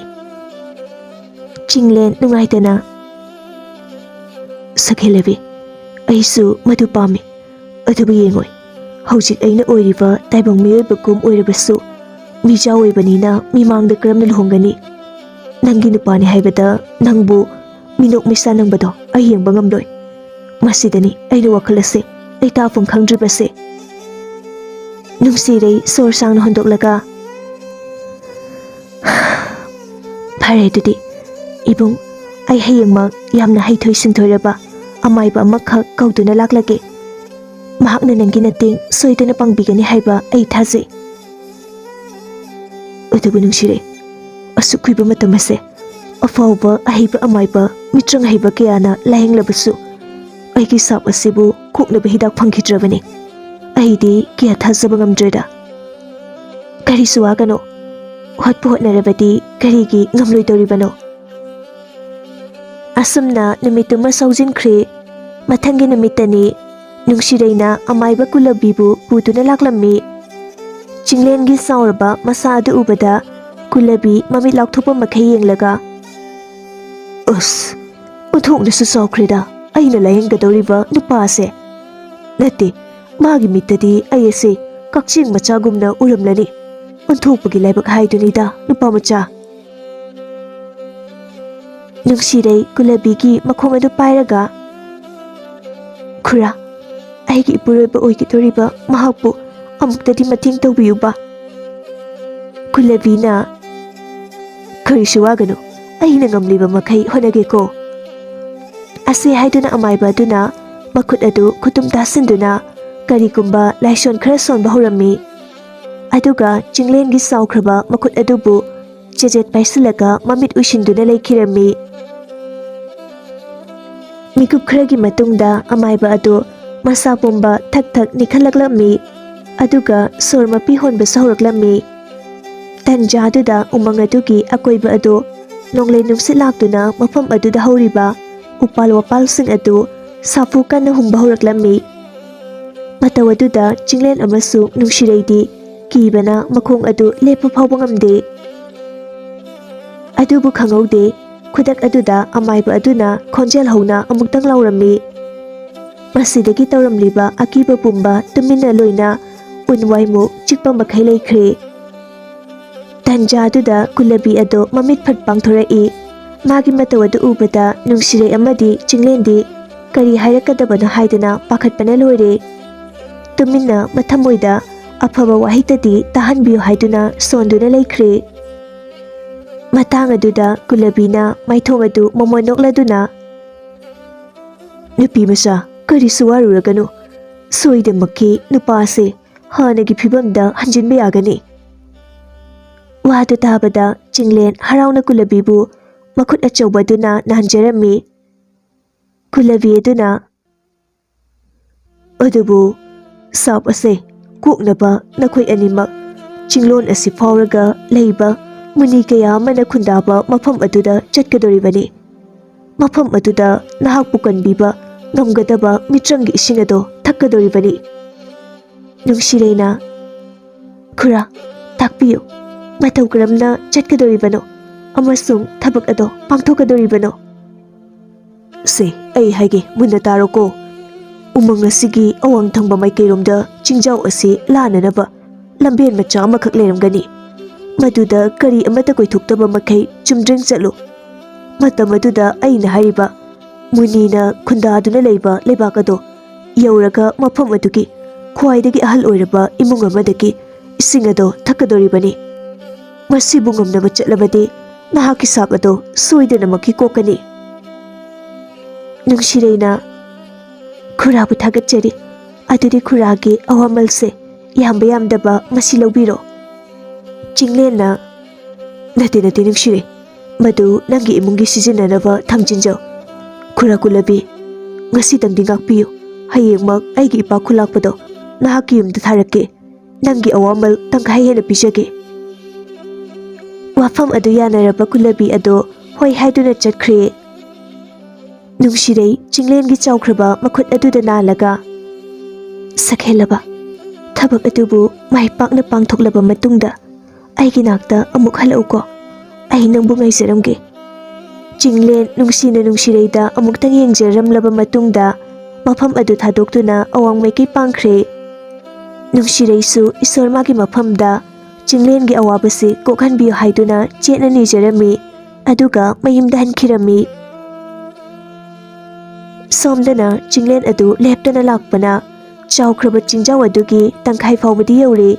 ꯆꯤꯡꯂꯦꯟ ꯅꯨꯡꯉꯥꯏꯇꯅ "ꯁꯈꯦꯂꯩꯕꯤ, ꯑꯩꯁꯨ ꯃꯗꯨ ꯄꯥꯝꯃꯤ꯫ ꯑꯗꯨꯕꯨ ꯌꯦꯡꯉꯣꯏ, ꯍꯧꯖꯤꯛ ꯑꯩꯅ ꯑꯣꯏꯔꯤꯕ ꯇꯥꯏꯕꯪ ꯃꯤꯑꯣꯏꯕꯒꯨꯝ ꯑꯣꯏꯔꯕꯁꯨ ꯃꯤꯖꯥꯎ ꯑꯣꯏꯕꯅꯤꯅ ꯃꯤꯃꯥꯡꯗ ꯀꯔꯝꯅ ꯂꯨꯍꯣꯡꯒꯅꯤ? ꯅꯪꯒꯤ ꯅꯨꯄꯥꯅꯤ ꯍꯥꯏꯕꯗ ꯅꯪꯕꯨ ꯃꯤꯅꯣꯛ ꯃꯩꯁꯥ ꯅꯪꯕꯗꯣ ꯑꯩ ꯌꯦꯡꯕ ꯉꯝꯂꯣꯏ꯫ ꯃꯁꯤꯗꯅꯤ ꯑꯩꯅ ꯋꯥꯈꯜ ꯑꯁꯤ ꯂꯩꯇꯥꯐꯝ ꯈꯪꯗ꯭ꯔꯤꯕꯁꯦ." ꯅꯨꯡꯁꯤꯔꯩ ꯁꯣꯔ ꯁꯥꯡꯅ ꯍꯣꯟꯗꯣꯛꯂꯒ "ꯐꯔꯦ ꯑꯗꯨꯗꯤ ꯏꯕꯨꯡ, ꯑꯩ ꯍꯌꯦꯡꯃꯛ ꯌꯥꯝꯅ ꯍꯩꯊꯣꯏ ꯁꯤꯡꯊꯣꯏꯔꯕ ꯑꯃꯥꯏꯕ ꯑꯃꯈꯛ ꯀꯧꯗꯨꯅ ꯂꯥꯛꯂꯒꯦ꯫ ꯃꯍꯥꯛꯅ ꯅꯪꯒꯤ ꯃꯇꯦꯡ ꯁꯣꯏꯗꯅ ꯄꯥꯡꯕꯤꯒꯅꯤ ꯍꯥꯏꯕ ꯑꯩ ꯊꯥꯖꯩ." "ꯑꯗꯨꯕꯨ ꯅꯨꯡꯁꯤꯔꯩ, ꯑꯁꯨꯛ ꯀꯨꯏꯕ ꯃꯇꯝ ꯑꯁꯦ ꯑꯐꯥꯎꯕ ꯑꯍꯩꯕ ꯑꯃꯥꯏꯕ ꯃꯤꯇ꯭ꯔꯪ ꯍꯩꯕ ꯀꯌꯥꯅ ꯂꯥꯌꯦꯡꯂꯕꯁꯨ ꯑꯩꯒꯤ ꯁꯥꯞ ꯑꯁꯤꯕꯨ ꯀꯣꯛꯅꯕ ꯍꯤꯗꯥꯛ ꯐꯪꯈꯤꯗ꯭ꯔꯕꯅꯤ꯫ ꯑꯩꯗꯤ ꯀꯌꯥ ꯊꯥꯖꯕ ꯉꯝꯗ꯭ꯔꯦꯗ." "ꯀꯔꯤꯁꯨ ꯋꯥꯒꯅꯣ꯫ ꯍꯣꯠꯄꯨ ꯍꯣꯠꯅꯔꯕꯗꯤ ꯀꯔꯤꯒꯤ ꯉꯝꯂꯣꯏꯗꯧꯔꯤꯕꯅꯣ?" ꯑꯁꯨꯝꯅ ꯅꯨꯃꯤꯠꯇꯨꯃ ꯁꯧꯖꯤꯟꯈ꯭ꯔꯦ꯫ ꯃꯊꯪꯒꯤ ꯅꯨꯃꯤꯠꯇꯅꯤ ꯅꯨꯡꯁꯤꯔꯩꯅ ꯑꯃꯥꯏꯕ ꯀꯨꯂꯕꯤꯕꯨ ꯄꯨꯗꯨꯅ ꯂꯥꯛꯂꯝꯃꯤ꯫ ꯆꯤꯡꯂꯦꯟꯒꯤ ꯆꯥꯎꯔꯕ ꯃꯁꯥ ꯑꯗꯨ ꯎꯕꯗ ꯀꯨꯂꯕꯤ ꯃꯃꯤꯠ ꯂꯥꯎꯊꯣꯛꯄ ꯃꯈꯩ ꯌꯦꯡꯂꯒ "ꯑꯁ, ꯑꯣꯟꯊꯣꯛꯅꯁꯨ ꯆꯥꯎꯈ꯭ꯔꯦꯗ ꯑꯩꯅ ꯂꯥꯌꯦꯡꯒꯗꯧꯔꯤꯕ ꯅꯨꯄꯥꯁꯦ꯫ ꯅꯠꯇꯦ, ꯃꯥꯒꯤ ꯃꯤꯠꯇꯗꯤ ꯑꯩ ꯑꯁꯦ ꯀꯛꯆꯦꯡ ꯃꯆꯥꯒꯨꯝꯅ ꯎꯔꯝꯂꯅꯤ꯫ ꯑꯣꯟꯊꯣꯛꯄꯒꯤ ꯂꯥꯏꯕꯛ ꯍꯥꯏꯗꯨꯅꯤꯗ ꯅꯨꯄꯥ ꯃꯆꯥ." ꯅꯨꯡꯁꯤꯔꯩ ꯀꯨꯂꯕꯤꯒꯤ ꯃꯈꯣꯡ ꯑꯗꯨ ꯄꯥꯏꯔꯒ "ꯈꯨꯔꯥ, ꯑꯩꯒꯤ ꯏꯄꯨꯔꯣꯏꯕ ꯑꯣꯏꯒꯗꯧꯔꯤꯕ ꯃꯍꯥꯛꯄꯨ ꯑꯃꯨꯛꯇꯗꯤ ꯃꯇꯦꯡ ꯇꯧꯕꯤꯌꯨꯕ." ꯀꯨꯂꯕꯤꯅ "ꯀꯔꯤꯁꯨ ꯋꯥꯒꯅꯨ, ꯑꯩꯅ ꯉꯝꯂꯤꯕ ꯃꯈꯩ ꯍꯣꯠꯅꯒꯦꯀꯣ." ꯑꯁꯤ ꯍꯥꯏꯗꯨꯅ ꯑꯃꯥꯏꯕ ꯑꯗꯨꯅ ꯃꯈꯨꯠ ꯑꯗꯨ ꯈꯨꯇꯨꯝ ꯇꯥꯁꯤꯟꯗꯨꯅ ꯀꯔꯤꯒꯨꯝꯕ ꯂꯥꯏꯁꯣꯟ ꯈꯔ ꯁꯣꯟꯕ ꯍꯧꯔꯝꯃꯤ꯫ ꯑꯗꯨꯒ ꯆꯤꯡꯂꯦꯟꯒꯤ ꯆꯥꯎꯈ꯭ꯔꯕ ꯃꯈꯨꯠ ꯑꯗꯨꯕꯨ ꯆꯦꯖꯦꯠ ꯄꯥꯏꯁꯤꯜꯂꯒ ꯃꯃꯤꯠ ꯎꯏꯁꯤꯟꯗꯨꯅ ꯂꯩꯈꯤꯔꯝꯃꯤ꯫ ꯃꯤꯀꯨꯞ ꯈꯔꯒꯤ ꯃꯇꯨꯡꯗ ꯑꯃꯥꯏꯕ ꯑꯗꯨ ꯃꯁꯥ ꯄꯨꯝꯕ ꯊꯛ ꯊꯛ ꯅꯤꯛꯈꯠꯂꯛꯂꯝꯃꯤ, ꯑꯗꯨꯒ ꯁꯣꯔ ꯃꯄꯤ ꯍꯣꯟꯕꯁꯨ ꯍꯧꯔꯛꯂꯝꯃꯤ꯫ ꯇꯟꯖꯥꯗꯨꯗ ꯎꯃꯪ ꯑꯗꯨꯒꯤ ꯑꯀꯣꯏꯕ ꯑꯗꯨ ꯅꯣꯡꯂꯩ ꯅꯨꯡꯁꯤꯠ ꯂꯥꯛꯇꯨꯅ ꯃꯐꯝ ꯑꯗꯨꯗ ꯍꯧꯔꯤꯕ ꯎꯄꯥꯜ ꯋꯥꯄꯥꯜꯁꯤꯡ ꯑꯗꯨ ꯁꯥꯐꯨ ꯀꯟꯅ ꯍꯨꯝꯕ ꯍꯧꯔꯛꯂꯝꯃꯤ꯫ ꯃꯇꯧ ꯑꯗꯨꯗ ꯆꯤꯡꯂꯦꯟ ꯑꯃꯁꯨꯡ ꯅꯨꯡꯁꯤꯔꯩꯗꯤ ꯀꯤꯕꯅ ꯃꯈꯣꯡ ꯑꯗꯨ ꯂꯦꯞꯄ ꯐꯥꯎꯕ ꯉꯝꯗꯦ꯫ ꯑꯗꯨꯕꯨ ꯈꯪꯍꯧꯗꯦ, ꯈꯨꯗꯛ ꯑꯗꯨꯗ ꯑꯃꯥꯏꯕ ꯑꯗꯨꯅ ꯈꯣꯟꯖꯦꯜ ꯍꯧꯅ ꯑꯃꯨꯛꯇꯪ ꯂꯥꯎꯔꯝꯃꯤ꯫ ꯃꯁꯤꯗꯒꯤ ꯇꯧꯔꯝꯂꯤꯕ ꯑꯀꯤꯕ ꯄꯨꯝꯕ ꯇꯨꯃꯤꯟꯅ ꯂꯣꯏꯅ ꯎꯟ ꯋꯥꯏꯃꯨꯛ ꯆꯤꯛꯄ ꯃꯈꯩ ꯂꯩꯈ꯭ꯔꯦ꯫ ꯇꯟꯖꯥꯗꯨꯗ ꯀꯨꯂꯕꯤ ꯑꯗꯨ ꯃꯃꯤꯠ ꯐꯠ ꯄꯥꯡꯊꯣꯔꯛꯏ꯫ ꯃꯥꯒꯤ ꯃꯇꯧ ꯑꯗꯨ ꯎꯕꯗ ꯅꯨꯡꯁꯤꯔꯩ ꯑꯃꯗꯤ ꯆꯤꯡꯂꯦꯟꯗꯤ ꯀꯔꯤ ꯍꯥꯏꯔꯛꯀꯗꯕꯅꯣ ꯍꯥꯏꯗꯨꯅ ꯄꯥꯈꯠꯄꯅ ꯂꯣꯏꯔꯦ꯫ ꯇꯨꯃꯤꯟꯅ ꯃꯊꯃꯣꯏꯗ ꯑꯐꯕ ꯋꯥꯍꯩꯇꯗꯤ ꯇꯥꯍꯟꯕꯤꯌꯨ ꯍꯥꯏꯗꯨꯅ ꯁꯣꯟꯗꯨꯅ ꯂꯩꯈ꯭ꯔꯦ꯫ ꯃꯇꯥꯡ ꯑꯗꯨꯗ ꯀꯨꯂꯕꯤꯅ ꯃꯥꯏꯊꯣꯡ ꯑꯗꯨ ꯃꯃꯣꯟ ꯅꯣꯛꯂꯗꯨꯅ, "ꯅꯨꯄꯤ ꯃꯆꯥ, ꯀꯔꯤꯁꯨ ꯋꯥꯔꯨꯔꯒꯅꯨ, ꯁꯣꯏꯗꯃꯛꯀꯤ ꯅꯨꯄꯥꯁꯦ ꯍꯥꯟꯅꯒꯤ ꯐꯤꯕꯝꯗ ꯍꯟꯖꯤꯟꯕ ꯌꯥꯒꯅꯤ." ꯋꯥꯗꯨ ꯇꯥꯕꯗ ꯆꯤꯡꯂꯦꯟ ꯍꯔꯥꯎꯅ ꯀꯨꯂꯕꯤꯕꯨ ꯃꯈꯨꯠ ꯑꯆꯧꯕ ꯑꯗꯨꯅ ꯅꯥꯟꯖꯔꯝꯃꯤ꯫ ꯀꯨꯂꯕꯤ ꯑꯗꯨꯅ, "ꯑꯗꯨꯕꯨ ꯁꯥꯞ ꯑꯁꯦ ꯀꯣꯛꯅꯕ ꯅꯈꯣꯏ ꯑꯅꯤꯃꯛ ꯆꯤꯡꯂꯣꯟ ꯑꯁꯤ ꯐꯥꯎꯔꯒ ꯂꯩꯕ ꯃꯨꯅꯤ ꯀꯌꯥ ꯑꯃꯅ ꯈꯨꯟꯗꯥꯕ ꯃꯐꯝ ꯑꯗꯨꯗ ꯆꯠꯀꯗꯧꯔꯤꯕꯅꯤ꯫ ꯃꯐꯝ ꯑꯗꯨꯗ ꯅꯍꯥꯛꯄꯨ ꯀꯟꯕꯤꯕ ꯉꯝꯒꯗꯕ ꯃꯤꯇ꯭ꯔꯪꯒꯤ ꯏꯁꯤꯡ ꯑꯗꯨ ꯊꯛꯀꯗꯧꯔꯤꯕꯅꯤ." ꯅꯨꯡꯁꯤꯔꯩꯅ, "ꯈꯨꯔꯥ, ꯇꯥꯛꯄꯤꯌꯨ, ꯃꯇꯧ ꯀꯔꯝꯅ ꯆꯠꯀꯗꯧꯔꯤꯕꯅꯣ ꯑꯃꯁꯨꯡ ꯊꯕꯛ ꯑꯗꯣ ꯄꯥꯡꯊꯣꯛꯀꯗꯧꯔꯤꯕꯅꯣ?" "ꯁꯦ, ꯑꯩ ꯍꯥꯏꯒꯦ, ꯃꯨꯟꯅ ꯇꯥꯔꯣꯀꯣ꯫ ꯎꯃꯪ ꯑꯁꯤꯒꯤ ꯑꯋꯥꯡ ꯊꯪꯕ ꯃꯥꯏꯀꯩꯔꯣꯝꯗ ꯆꯤꯡꯖꯥꯎ ꯑꯁꯤ ꯂꯥꯟꯅꯅꯕ ꯂꯝꯕꯦꯟ ꯃꯆꯥ ꯑꯃꯈꯛ ꯂꯩꯔꯝꯒꯅꯤ꯫ ꯃꯗꯨꯗ ꯀꯔꯤ ꯑꯃꯠꯇ ꯀꯣꯏꯊꯣꯛꯇꯕ ꯃꯈꯩ ꯆꯨꯝꯗ꯭ꯔꯤꯡ ꯆꯠꯂꯨ꯫ ꯃꯇꯝ ꯑꯗꯨꯗ ꯑꯩꯅ ꯍꯥꯏꯔꯤꯕ ꯃꯨꯅꯤꯅ ꯈꯨꯟꯗꯥꯗꯨꯅ ꯂꯩꯕ ꯂꯩꯕꯥꯛ ꯑꯗꯣ ꯌꯧꯔꯒ ꯃꯐꯝ ꯑꯗꯨꯒꯤ ꯈ꯭ꯋꯥꯏꯗꯒꯤ ꯑꯍꯜ ꯑꯣꯏꯔꯕ ꯏꯃꯨꯡ ꯑꯃꯗꯒꯤ ꯏꯁꯤꯡ ꯑꯗꯣ ꯊꯛꯀꯗꯧꯔꯤꯕꯅꯤ꯫ ꯃꯁꯤꯕꯨ ꯉꯝꯅꯕ ꯆꯠꯂꯕꯗꯤ ꯅꯍꯥꯛꯀꯤ ꯁꯥꯞ ꯑꯗꯣ ꯁꯣꯏꯗꯅꯃꯛꯀꯤ ꯀꯣꯛꯀꯅꯤ." ꯅꯨꯡꯁꯤꯔꯩꯅ, "ꯈꯨꯔꯥꯕꯨ ꯊꯥꯒꯠꯆꯔꯤ, ꯑꯗꯨꯗꯤ ꯈꯨꯔꯥꯒꯤ ꯑꯋꯥꯃꯜꯁꯦ ꯌꯥꯝꯕ ꯌꯥꯝꯗꯕ ꯃꯁꯤ ꯂꯧꯕꯤꯔꯣ." ꯆꯤꯡꯂꯦꯟꯅ, "ꯅꯠꯇꯦ ꯅꯠꯇꯦ ꯅꯨꯡꯁꯤꯔꯩ, ꯃꯗꯨ ꯅꯪꯒꯤ ꯏꯃꯨꯡꯒꯤ ꯁꯤꯖꯤꯟꯅꯅꯕ ꯊꯝꯖꯤꯟꯖꯧ꯫ ꯈꯨꯔꯥ ꯀꯨꯂꯕꯤ, ꯉꯁꯤꯇꯪꯗꯤ ꯉꯥꯛꯄꯤꯌꯨ, ꯍꯌꯦꯡꯃꯛ ꯑꯩꯒꯤ ꯏꯄꯥꯛ ꯈꯨꯂꯥꯛꯄꯗꯣ ꯅꯍꯥꯛꯀꯤ ꯌꯨꯝꯗ ꯊꯥꯔꯛꯀꯦ, ꯅꯪꯒꯤ ꯑꯋꯥꯃꯜ ꯇꯪꯈꯥꯏ ꯍꯦꯟꯅ ꯄꯤꯖꯒꯦ." ꯋꯥꯐꯝ ꯑꯗꯨ ꯌꯥꯅꯔꯕ ꯀꯨꯂꯕꯤ ꯑꯗꯨ ꯍꯣꯏ ꯍꯥꯏꯗꯨꯅ ꯆꯠꯈ꯭ꯔꯦ꯫ ꯅꯨꯡꯁꯤꯔꯩ ꯆꯤꯡꯂꯦꯟꯒꯤ ꯆꯥꯎꯈ꯭ꯔꯕ ꯃꯈꯨꯠ ꯑꯗꯨꯗ ꯅꯥꯜꯂꯒ, "ꯁꯛꯍꯦꯜꯂꯕ, ꯊꯕꯛ ꯑꯗꯨꯕꯨ ꯃꯥꯏ ꯄꯥꯛꯅ ꯄꯥꯡꯊꯣꯛꯂꯕ ꯃꯇꯨꯡꯗ ꯑꯩꯒꯤ ꯅꯥꯛꯇ ꯑꯃꯨꯛ ꯍꯜꯂꯛꯎꯀꯣ, ꯑꯩ ꯅꯪꯕꯨ ꯉꯥꯏꯖꯔꯝꯒꯦ." ꯆꯤꯡꯂꯦꯟ ꯅꯨꯡꯁꯤꯅ ꯅꯨꯡꯁꯤꯔꯩꯗ ꯑꯃꯨꯛꯇꯪ ꯌꯦꯡꯖꯔꯝꯂꯕ ꯃꯇꯨꯡꯗ ꯃꯐꯝ ꯑꯗꯨ ꯊꯥꯗꯣꯛꯇꯨꯅ ꯑꯋꯥꯡ ꯃꯥꯏꯀꯩ ꯄꯥꯡꯈ꯭ꯔꯦ꯫ ꯅꯨꯡꯁꯤꯔꯩꯁꯨ ꯏꯁꯣꯔ ꯃꯥꯒꯤ ꯃꯐꯝꯗ ꯆꯤꯡꯂꯦꯟꯒꯤ ꯑꯋꯥꯕꯁꯤ ꯀꯣꯛꯍꯟꯕꯤꯌꯨ ꯍꯥꯏꯗꯨꯅ ꯆꯦꯠꯅ ꯅꯤꯖꯔꯝꯃꯤ, ꯑꯗꯨꯒ ꯃꯌꯨꯝꯗ ꯍꯟꯈꯤꯔꯝꯃꯤ꯫ ꯁꯣꯝꯗꯅ ꯆꯤꯡꯂꯦꯟ ꯑꯗꯨ ꯂꯦꯞꯇꯅ ꯂꯥꯛꯄꯅ ꯆꯥꯎꯈ꯭ꯔꯕ ꯆꯤꯡꯖꯥꯎ ꯑꯗꯨꯒꯤ ꯇꯪꯈꯥꯏ ꯐꯥꯎꯕꯗꯤ ꯌꯧꯔꯦ꯫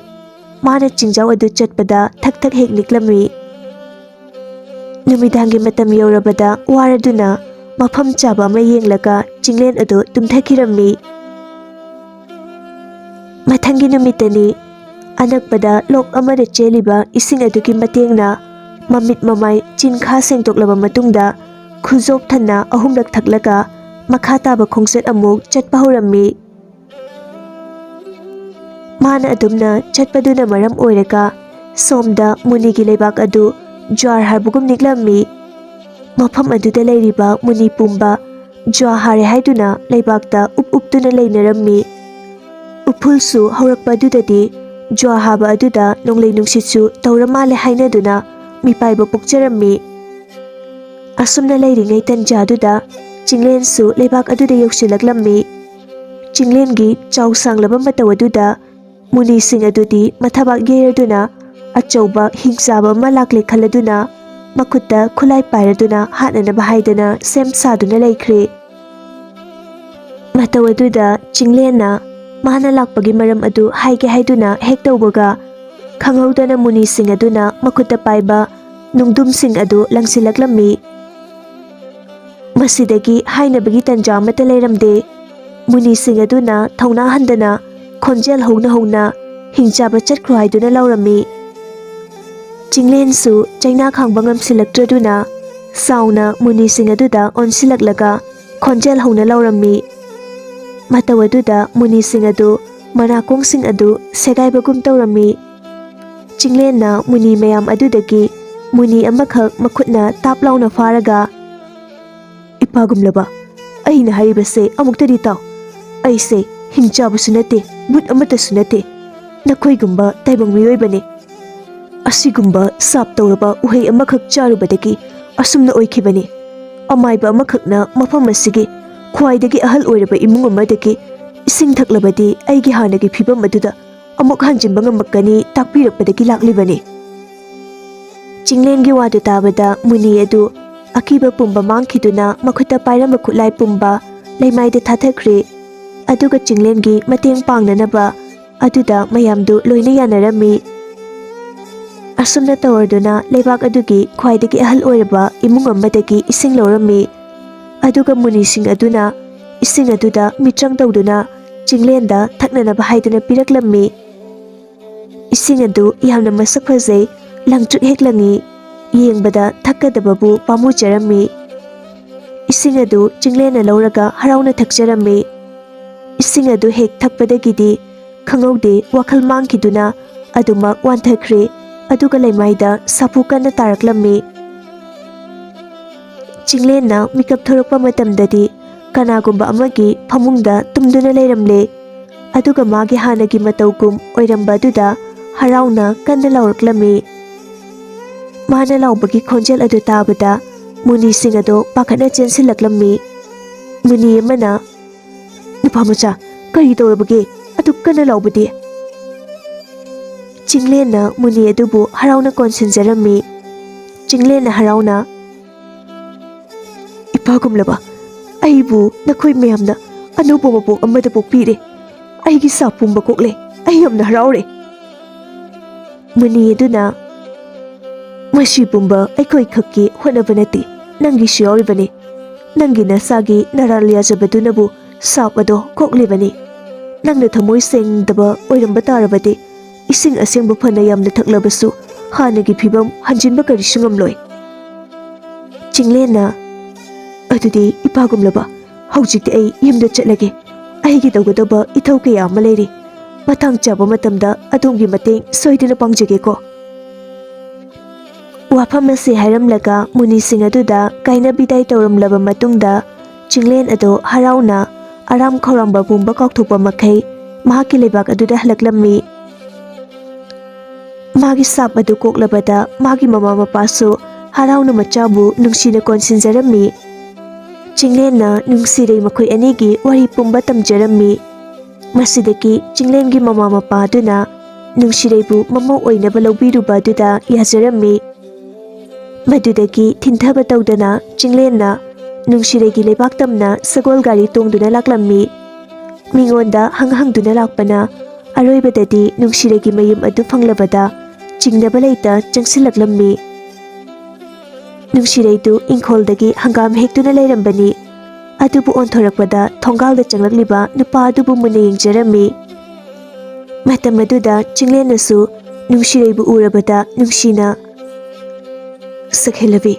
ꯃꯥꯅ ꯆꯤꯡꯖꯥꯎ ꯑꯗꯨ ꯆꯠꯄꯗ ꯊꯛ ꯊꯛ ꯍꯦꯛ ꯅꯤꯛꯂꯝꯃꯤ꯫ ꯅꯨꯃꯤꯗꯥꯡꯒꯤ ꯃꯇꯝ ꯌꯧꯔꯕꯗ ꯋꯥꯔꯗꯨꯅ ꯃꯐꯝ ꯆꯥꯕ ꯑꯃ ꯌꯦꯡꯂꯒ ꯆꯤꯡꯂꯦꯟ ꯑꯗꯨ ꯇꯨꯝꯊꯈꯤꯔꯝꯃꯤ꯫ ꯃꯊꯪꯒꯤ ꯅꯨꯃꯤꯠꯇꯅꯤ꯫ ꯑꯅꯛꯄꯗ ꯂꯣꯛ ꯑꯃꯗ ꯆꯦꯜꯂꯤꯕ ꯏꯁꯤꯡ ꯑꯗꯨꯒꯤ ꯃꯇꯦꯡꯅ ꯃꯃꯤꯠ ꯃꯃꯥꯏ ꯆꯤꯟꯈꯥ ꯁꯦꯡꯗꯣꯛꯂꯕ ꯃꯇꯨꯡꯗ ꯈꯨꯖꯣꯛ ꯊꯟꯅ 3ꯔꯛ ꯊꯛꯂꯒ ꯃꯈꯥ ꯇꯥꯕ ꯈꯣꯡꯆꯠ ꯑꯃꯨꯛ ꯆꯠꯄ ꯍꯧꯔꯝꯃꯤ꯫ ꯃꯥꯅ ꯑꯗꯨꯝꯅ ꯆꯠꯄꯗꯨꯅ ꯃꯔꯝ ꯑꯣꯏꯔꯒ ꯁꯣꯝꯗ ꯃꯨꯅꯤꯒꯤ ꯂꯩꯕꯥꯛ ꯑꯗꯨ ꯖ꯭ꯋꯥꯔ ꯍꯥꯔꯕꯒꯨꯝ ꯅꯤꯛꯂꯝꯃꯤ꯫ ꯃꯐꯝ ꯑꯗꯨꯗ ꯂꯩꯔꯤꯕ ꯃꯨꯅꯤ ꯄꯨꯝꯕ ꯖ꯭ꯋꯥꯔ ꯍꯥꯔꯦ ꯍꯥꯏꯗꯨꯅ ꯂꯩꯕꯥꯛꯇ ꯎꯞꯇꯨꯅ ꯂꯩꯅꯔꯝꯃꯤ꯫ ꯎꯐꯨꯜꯁꯨ ꯍꯧꯔꯛꯄ ꯑꯗꯨꯗꯗꯤ ꯖ꯭ꯋꯥꯔ ꯍꯥꯕ ꯑꯗꯨꯗ ꯅꯣꯡꯂꯩ ꯅꯨꯡꯁꯤꯠꯁꯨ ꯇꯧꯔ ꯃꯥꯜꯂꯦ ꯍꯥꯏꯅꯗꯨꯅ ꯃꯤꯄꯥꯏꯕ ꯄꯣꯛꯆꯔꯝꯃꯤ꯫ ꯑꯁꯨꯝꯅ ꯂꯩꯔꯤꯉꯩ ꯇꯟꯖꯥꯗꯨꯗ ꯆꯤꯡꯂꯦꯟꯁꯨ ꯂꯩꯕꯥꯛ ꯑꯗꯨꯗ ꯌꯧꯁꯤꯜꯂꯛꯂꯝꯃꯤ꯫ ꯆꯤꯡꯂꯦꯟꯒꯤ ꯆꯥꯎ ꯁꯥꯡꯂꯕ ꯃꯇꯧ ꯑꯗꯨꯗ ꯃꯨꯅꯤꯁꯤꯡ ꯑꯗꯨꯗꯤ ꯃꯊꯕꯥꯛ ꯌꯩꯔꯗꯨꯅ ꯑꯆꯧꯕ ꯍꯤꯡꯆꯥꯕ ꯑꯃ ꯂꯥꯛꯂꯦ ꯈꯜꯂꯗꯨꯅ ꯃꯈꯨꯠꯇ ꯈꯨꯠꯂꯥꯏ ꯄꯥꯏꯔꯗꯨꯅ ꯍꯥꯠꯅꯅꯕ ꯍꯥꯏꯗꯅ ꯁꯦꯝ ꯁꯥꯗꯨꯅ ꯂꯩꯈ꯭ꯔꯦ꯫ ꯃꯇꯧ ꯑꯗꯨꯗ ꯆꯤꯡꯂꯦꯟꯅ ꯃꯥꯅ ꯂꯥꯛꯄꯒꯤ ꯃꯔꯝ ꯑꯗꯨ ꯍꯥꯏꯒꯦ ꯍꯥꯏꯗꯨꯅ ꯍꯦꯛ ꯇꯧꯕꯒ ꯈꯪꯍꯧꯗꯅ ꯃꯨꯅꯤꯁꯤꯡ ꯑꯗꯨꯅ ꯃꯈꯨꯠꯇ ꯄꯥꯏꯕ ꯅꯨꯡꯗꯨꯝꯁꯤꯡ ꯑꯗꯨ ꯂꯪꯁꯤꯜꯂꯛꯂꯝꯃꯤ꯫ ꯃꯁꯤꯗꯒꯤ ꯍꯥꯏꯅꯕꯒꯤ ꯇꯟꯖꯥ ꯑꯃꯠꯇ ꯂꯩꯔꯝꯗꯦ꯫ ꯃꯨꯅꯤꯁꯤꯡ ꯑꯗꯨꯅ ꯊꯧꯅꯥ ꯍꯟꯗꯅ khonjel hona hona hingchaba chatkhro haiduna laurami chinglen su chaina khangba ngamsilakdraduna sauna muni sing aduda onsilaklaga khonjel hona laurami matawaduda muni sing adu manakong sing adu segaibagum tawrami chinglen na muni mayam adudagi muni amakhak makhutna taplauna faraga ipagumlaba aina haribase amuktadi taw aise hingchabu sunate but amata sunate nakoigumba taibang miyoibane asigumba sap tawraba uhei amakhak charubadagi asumna oikhibane amaiba amakhakna mafam asigi khwaidagi ahal oiraba imung amadagi ising thaklabadi aigi hanagi phibam aduda amuk hanjinba ngamakani takpirakpadagi laklibane chinglengi wadu tabada muni adu akiba pumba mangkhiduna makhuta pairamba khutlai pumba leimaida thathakhre aduga chinglengi mateng pangnanaba aduda mayamdu loina yanarami asumna tawarduna leibak adugi khwaidagi ahal oiraba imung amadagi ising lorami aduga muni sing aduna ising aduda mitrang tawduna chinglenda thaknanaba haiduna piraklammi ising adu yamna masak phajai langtruk heklangi yengbada thakadababu pamu jarami ising adu chinglena lauraga harauna thakjarami ising adu hek thakpadagidi khangaude wakhal mangkiduna adumak wanthakre aduga leimaida sapu kana taraklammi chinglena mikap thorakpa matamdadi kanagumba amagi phamungda tumduna leiramle aduga magi hanagi matawgum oiramba aduda harauna kanna lauraklammi mana laubagi khonjel adu tabada muni sing ado pakhana chensilaklammi muni amana nupamacha kari tawrabage adu kanna laubadi chinglena muni adubu harauna konsinjarami chinglena harauna ipagumlaba aibu nakhoi mayamna anubo mabok amada pokpire aigi sapumba kokle ayamna haraure muni aduna mashi pumba aikoi khakki honaba nati nangi shioribani nangi nasagi naraliya jabadunabu sapado koklibani nangna thamoi sengdaba oiramba tarabadi ising asengba phana yamna thaklabasu hanagi phibam hanjinba kari sungamloi chinglena adudi ipagumlaba haujikti ai yimda chatlage aigi tawgadaba ithau kaya ama leiri mathang chaba matamda adumgi mateng soidina pangjage ko wafam ase hairamlaga muni sing aduda kaina bidai tawramlaba matungda chinglen ado harauna aram khoramba bumba kaukthokpa makhai mahaki lebak aduda halaklammi magi sap adu koklabada magi mama mapasu harauna machabu nungsina konsinjarami chinglena nungsirei makhoi anigi wari pumba tamjarami masidaki chinglengi mama mapa aduna nungsireibu mama oinaba lawbiruba aduda yajarami madudagi thintaba tawdana chinglena nungsiregi lebak tamna sagol gari tongduna laklammi mingonda hanghangduna lakpana aroibadadi nungsiregi mayum adu fanglabada chingnaba leita changsilaklammi nungsireidu ingkholdagi hangam hektuna leirambani adubu onthorakpada thongalda changlakliba nupa adubu muna yengjarami matam aduda chinglenasu nungsireibu urabada nungsina sakhelabi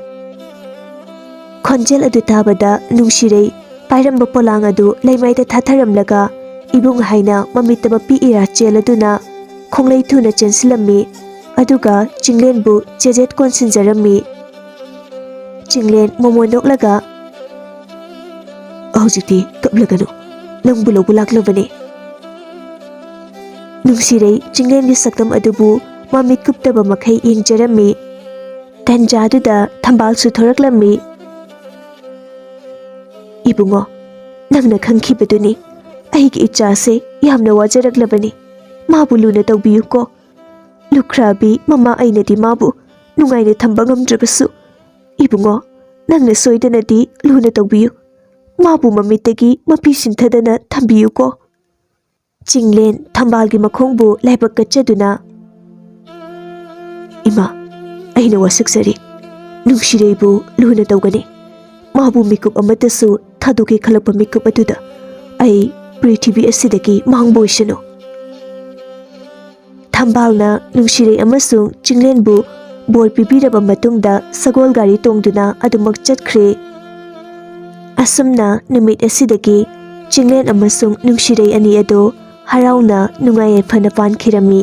khonjel adu tabada nungsirei pairamba polang adu leimaida thatharamlaga ibung haina mamitaba pi ira cheladuna khonglei thuna chensilammi aduga chinglenbu jejet konsinjarami chinglen momondoklaga hojikti kablaganu nangbu lobu laklabani nungsirei chinglengi saktam adubu mamit kuptaba makhai yengjarami tanjaduda thambal su thoraklammi ibungo nangna khangkhibaduni aigi icha se yamna wajaraklabani mabu luna tawbiyu ko lukhrabi mama ainadi mabu nungaina thamba ngamdrabasu ibungo nangna soidanadi luna tawbiyu mabu mamitagi mapi sinthadana thambiyu ko chinglen thambalgi makhongbu laibak kachaduna ima aina wasaksari nungsireibu luna tawgani mabu mikup amatasu thaduki khalakpa mikup aduda ai prithvi asidagi mangboisano ꯊꯝꯕꯥꯜꯅ ꯅꯨꯡꯁꯤꯔꯩ ꯑꯃꯁꯨꯡ ꯆꯤꯡꯂꯦꯟꯕꯨ ꯕꯣꯔ ꯄꯤꯕꯤꯔꯕ ꯃꯇꯨꯡꯗ ꯁꯒꯣꯜ ꯒꯥꯔꯤ ꯇꯣꯡꯗꯨꯅ ꯑꯗꯨꯃꯛ ꯆꯠꯈ꯭ꯔꯦ꯫ ꯑꯁꯨꯝꯅ ꯅꯨꯃꯤꯠ ꯑꯁꯤꯗꯒꯤ ꯆꯤꯡꯂꯦꯟ ꯑꯃꯁꯨꯡ ꯅꯨꯡꯁꯤꯔꯩ ꯑꯅꯤ ꯑꯗꯨ ꯍꯔꯥꯎꯅ ꯅꯨꯡꯉꯥꯏ ꯌꯥꯏꯐꯅ ꯄꯥꯟꯈꯤꯔꯝꯃꯤ꯫